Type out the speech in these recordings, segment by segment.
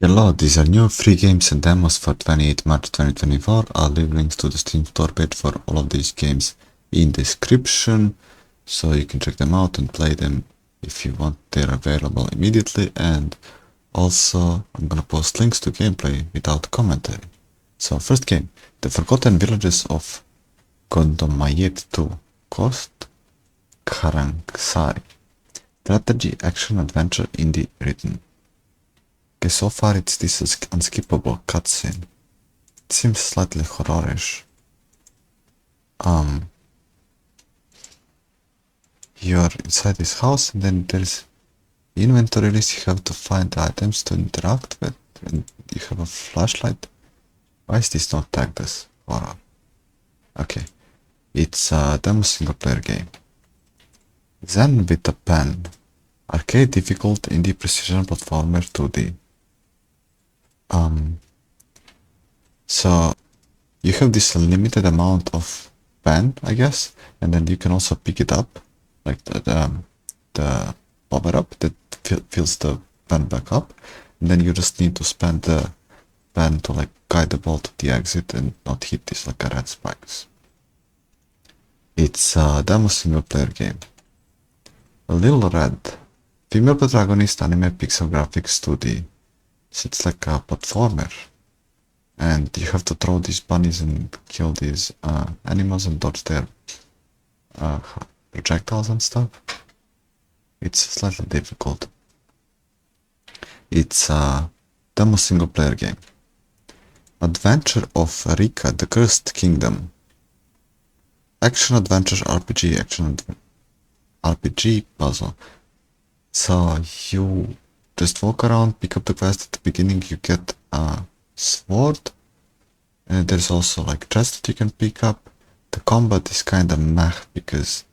Hello, these are new free games and demos for 28 March 2024. I'll leave links to the Steam store page for all of these games in description, so you can check them out and play them if you want. They're available immediately, and also I'm gonna post links to gameplay without commentary. So first game, The Forgotten Villages of Gondomayit 2, Kost, Karangsari. Strategy, action, adventure, indie written. Okay, so far it's this unskippable cutscene. It seems slightly horrorish. You're inside this house and then there's inventory list. You have to find the items to interact with, and you have a flashlight. Why is this not tagged as horror? Okay, it's a demo single player game. Zen With A Pen. Arcade difficult indie precision platformer 2D. So you have this limited amount of pen, I guess, and then you can also pick it up, like the power up that fills the pen back up, and then you just need to spend the pen to like guide the ball to the exit and not hit these like red spikes. It's a demo single player game. A Little Red. Female protagonist, anime pixel graphics 2D. So it's like a platformer. And you have to throw these bunnies and kill these animals and dodge their projectiles and stuff. It's slightly difficult. It's a demo single player game. Adventure of Rikka, the Cursed Kingdom. Action adventure RPG, RPG puzzle. So you just walk around, pick up the quest at the beginning, you get a sword, and there's also like chests that you can pick up. The combat is kinda meh because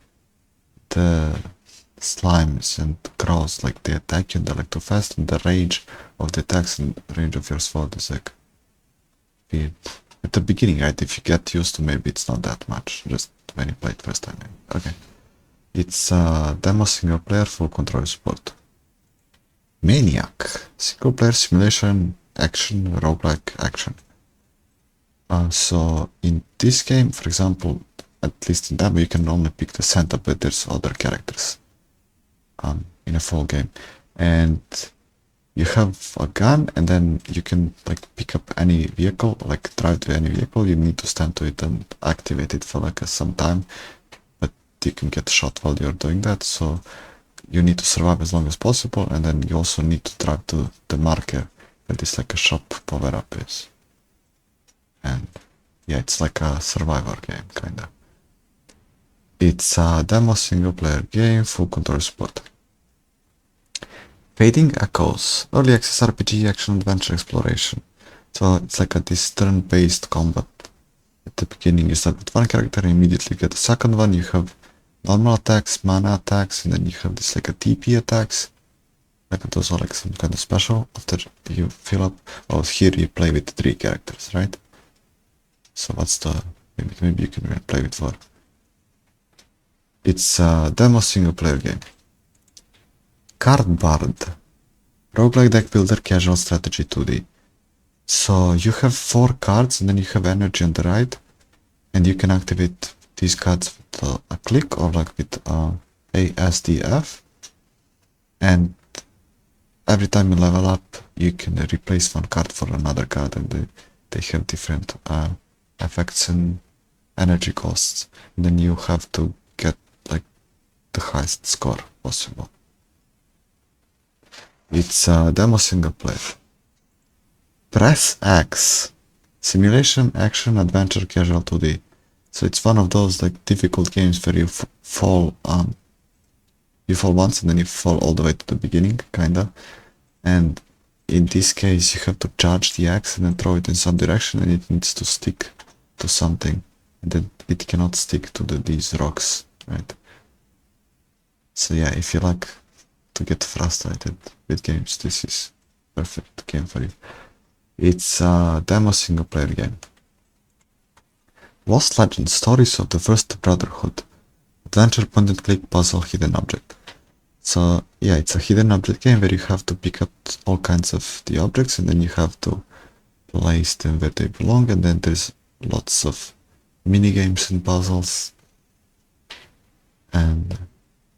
the slimes and crows, like they attack you and they're like too fast, and the range of the attacks and range of your sword is like weird. At the beginning, right, if you get used to, maybe it's not that much, just when you play it first time. Okay. It's a demo single player full control support. Maniac, single player simulation action roguelike action. So in this game, for example, at least in demo, you can only pick the center, but there's other characters in a full game, and you have a gun, and then you can like pick up any vehicle, like drive to any vehicle. You need to stand to it and activate it for like some time, but you can get shot while you're doing that, so you need to survive as long as possible, and then you also need to drive to the marker that is like a shop power up is. And yeah, it's like a survivor game, kinda. It's a demo single player game, full control support. Fading Echoes, early access RPG action adventure exploration. So it's like this turn-based combat. At the beginning you start with one character and immediately get the second one. You have normal attacks, mana attacks, and then you have this like a TP attacks. Like those are like some kind of special after you fill up. Oh, here you play with 3 characters, right? So what's the... maybe you can play with 4. It's a demo single player game. Cardboard. Roguelike deck builder casual strategy 2D. So you have 4 cards and then you have energy on the right, and you can activate these cards with a click or like with ASDF, and every time you level up you can replace one card for another card, and they have different effects and energy costs, and then you have to get like the highest score possible. It's a demo single player. Press X, simulation action adventure casual 2D. So it's one of those like difficult games where you fall once and then you fall all the way to the beginning, kinda. And in this case you have to charge the axe and then throw it in some direction, and it needs to stick to something, and then it cannot stick to these rocks, right? So yeah, if you like to get frustrated with games, this is perfect game for you. It's a demo single player game. Lost Legends, Stories of the First Brotherhood. Adventure point and click puzzle hidden object. So yeah, it's a hidden object game where you have to pick up all kinds of the objects and then you have to place them where they belong, and then there's lots of mini games and puzzles. And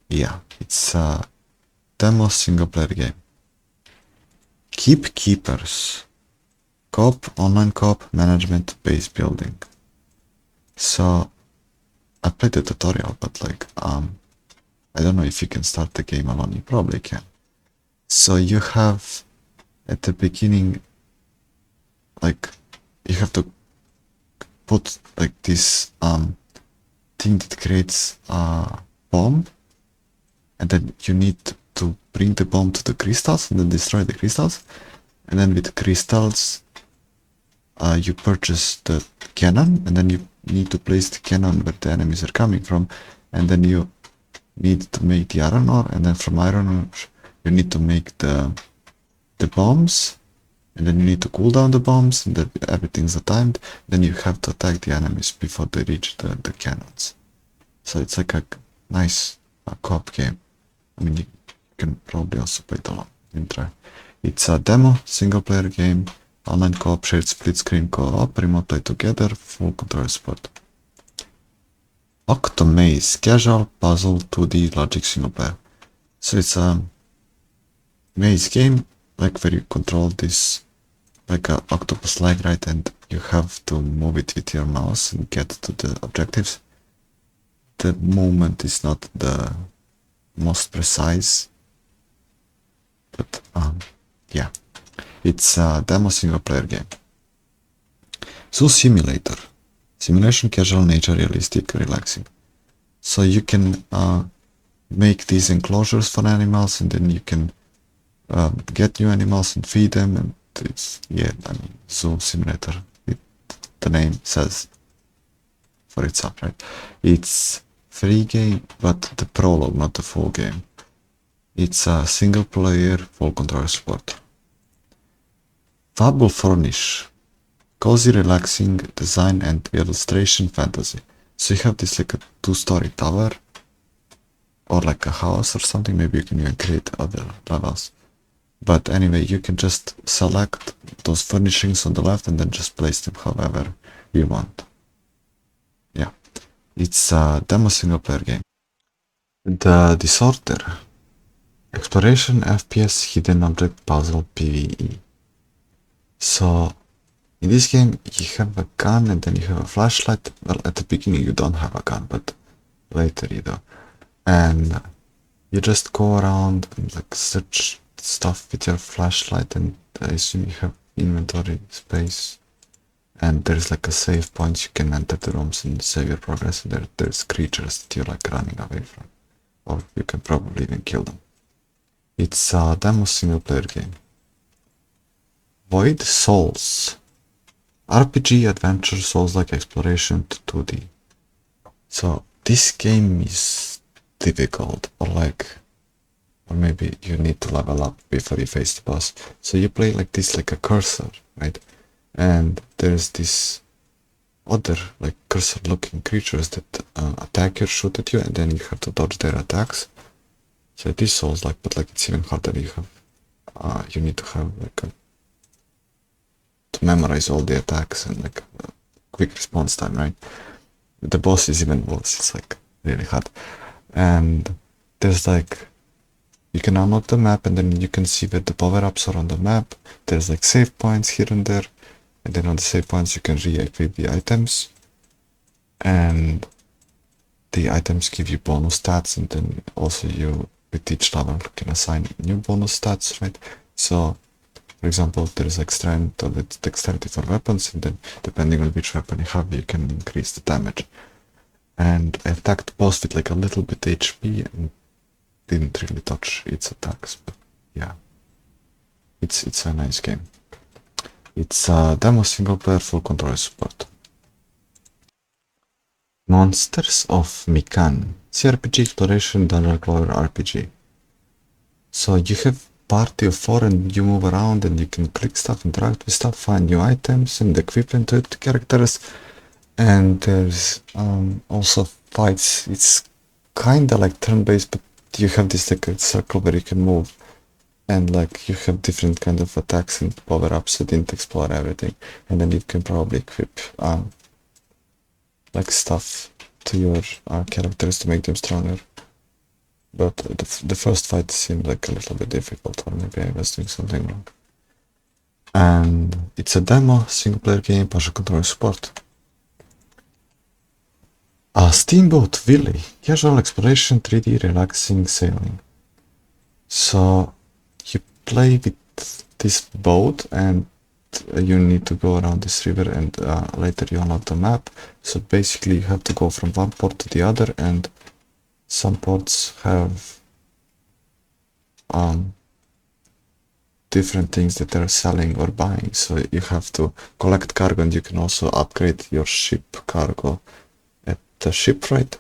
yeah, it's a demo single player game. Keep Keepers. Co-op, online co-op, management, base building. So I played the tutorial, but like I don't know if you can start the game alone. You probably can. So you have at the beginning, like, you have to put like this thing that creates a bomb, and then you need to bring the bomb to the crystals and then destroy the crystals, and then with crystals you purchase the cannon, and then you need to place the cannon where the enemies are coming from, and then you need to make the iron ore, and then from iron ore you need to make the bombs, and then you need to cool down the bombs, and then everything's timed. Then you have to attack the enemies before they reach the cannons. So it's like a nice co-op game. I mean, you can probably also play it alone and try. It's a demo single player game, online co-op, shared split screen co-op, remote play together, full controller support. OctoMaze, casual puzzle 2D logic single player. So it's a maze game, like where you control this like a octopus leg, right? And you have to move it with your mouse and get to the objectives. The movement is not the most precise, but yeah, it's a demo single player game. Zoo Simulator, simulation, casual, nature, realistic, relaxing. So you can make these enclosures for animals, and then you can get new animals and feed them, and it's, yeah, I mean, Zoo Simulator, the name says for itself, right? It's free game, but the prologue, not the full game. It's a single player, full controller support. FableFurnish, cozy, relaxing design and illustration fantasy. So you have this like a 2-story tower, or like a house or something. Maybe you can even create other levels. But anyway, you can just select those furnishings on the left and then just place them however you want. Yeah, it's a demo single player game. The Disorder, exploration, FPS, hidden object, puzzle, PvE. So in this game you have a gun and then you have a flashlight. Well, at the beginning you don't have a gun, but later you do. And you just go around and like search stuff with your flashlight, and I assume you have inventory space, and there's like a save point. You can enter the rooms and save your progress, and there's creatures that you're like running away from, or you can probably even kill them. It's a demo single player game. Void Souls, RPG adventure souls like exploration to 2D. So this game is difficult, or maybe you need to level up before you face the boss. So you play like this, like a cursor, right? And there's this other like cursor looking creatures that attack you, shoot at you, and then you have to dodge their attacks. So it is Souls like, but like it's even harder. You have you need to have like to memorize all the attacks and like quick response time, right? The boss is even worse. It's like really hard. And there's like, you can unlock the map, and then you can see where the power-ups are on the map. There's like save points here and there, and then on the save points you can re-equip the items, and the items give you bonus stats, and then also you with each level can assign new bonus stats, right? So for example, there's like strength or dexterity for weapons, and then depending on which weapon you have, you can increase the damage. And I attacked the boss with like a little bit HP and didn't really touch its attacks, but yeah, it's a nice game. It's a demo single player, full controller support. Monsters of Mican, CRPG exploration dungeon crawler RPG. So you have party of 4 and you move around and you can click stuff, interact with stuff, find new items and equip them to characters. And there's also fights. It's kinda like turn-based, but you have this like a circle where you can move, and like you have different kind of attacks and power-ups. You didn't explore everything, and then you can probably equip like stuff to your characters to make them stronger. But the first fight seemed like a little bit difficult, or maybe I was doing something wrong. And it's a demo single-player game, partial controller support. Steamboat Willie, casual exploration, 3D relaxing sailing. So you play with this boat and you need to go around this river, and later you unlock the map. So basically you have to go from one port to the other, and some ports have different things that they're selling or buying. So you have to collect cargo, and you can also upgrade your ship cargo at the shipwright.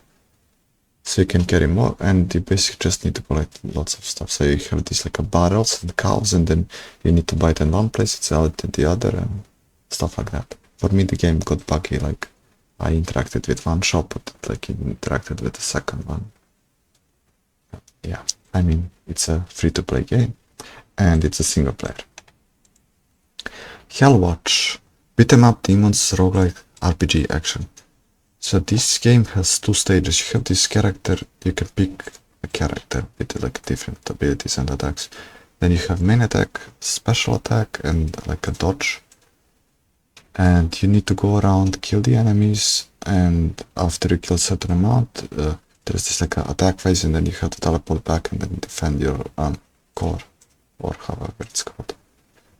So you can carry more, and you basically just need to collect lots of stuff. So you have these like barrels and cows, and then you need to buy it in one place, sell it in the other, and stuff like that. For me, the game got buggy. Like I interacted with one shop, but like it interacted with the second one. Yeah, I mean, it's a free-to-play game, and it's a single player. Hellwatch, beat 'em up demons, roguelike RPG action. So this game has two stages. You have this character, you can pick a character with like different abilities and attacks. Then you have main attack, special attack, and like a dodge. And you need to go around, kill the enemies, and after you kill a certain amount, there's this like attack phase, and then you have to teleport back and then defend your core, or however it's called.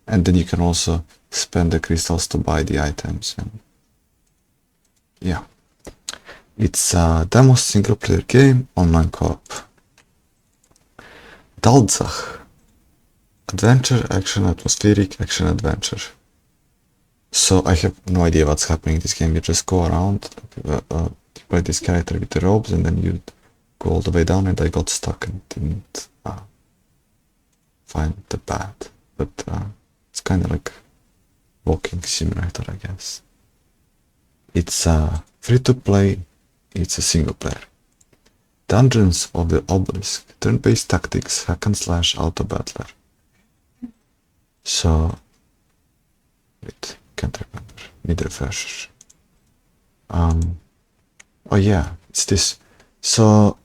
And then you can also spend the crystals to buy the items. And yeah. It's a demo single player game, online co-op. DALDZAH, adventure, action, atmospheric, action, adventure. So I have no idea what's happening in this game. You just go around, you play this character with the robes, and then you go all the way down, and I got stuck and didn't find the path. But it's kind of like walking simulator, I guess. It's free to play. It's a single player. Dungeons of the Obelisk, turn-based tactics, hack and slash, auto battler. So, wait, can't remember. Need refresh. Oh yeah, it's this. So,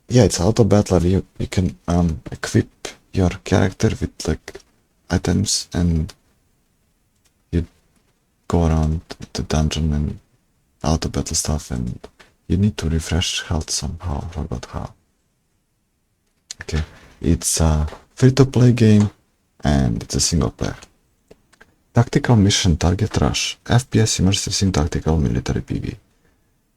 yeah, it's auto battler. You can equip your character with like items, and you go around the dungeon and auto battle stuff, and you need to refresh health somehow. I forgot how. Okay, it's a free-to-play game, and it's a single player. Tactical mission, target rush, FPS, immersive sim, tactical, military PV.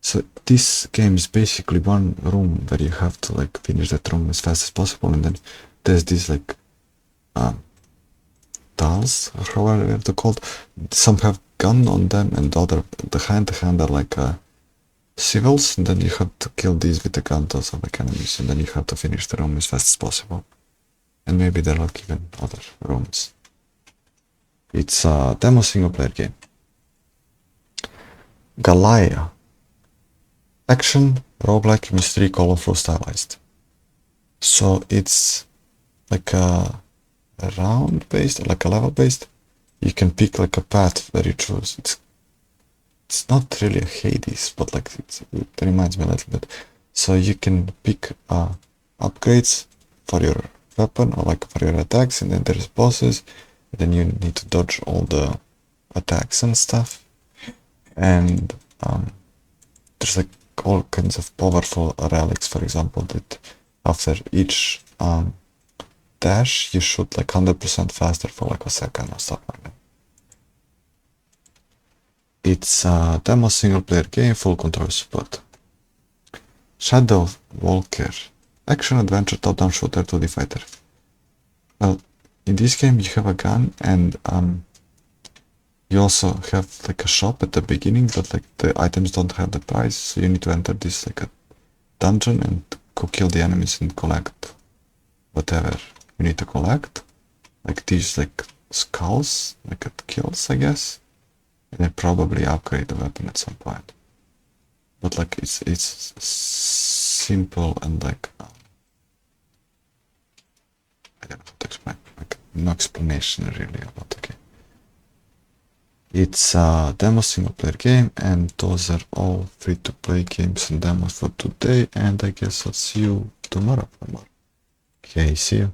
So this game is basically one room where you have to like finish that room as fast as possible, and then there's these like dolls, or however they're called. Some have gun on them, and the hand are like civils, and then you have to kill these with the gun. Those are like enemies, and then you have to finish the room as fast as possible. And maybe there are even other rooms. It's a demo single player game. Galaia, action, roguelike, mystery, colorful, stylized. So it's like a round based, like a level based. You can pick like a path where you choose. It's not really a Hades, but like it reminds me a little bit. So you can pick upgrades for your weapon or like for your attacks, and then there's bosses, and then you need to dodge all the attacks and stuff. And there's like all kinds of powerful relics, for example, that after each dash you shoot like 100% faster for like a second or stuff like that. It's a demo single player game, full control support. Shadow Walker, action adventure top-down shooter 2D fighter. Well, in this game you have a gun, and you also have like a shop at the beginning, but like the items don't have the price, so you need to enter this like a dungeon and go kill the enemies and collect whatever you need to collect, like these like skulls, like at kills, I guess, and then probably upgrade the weapon at some point. But like it's simple and like don't know what to explain. Like, no explanation really about the game. It's a demo single player game, and those are all free to play games and demos for today, and I guess I'll see you tomorrow for more. Okay, see you.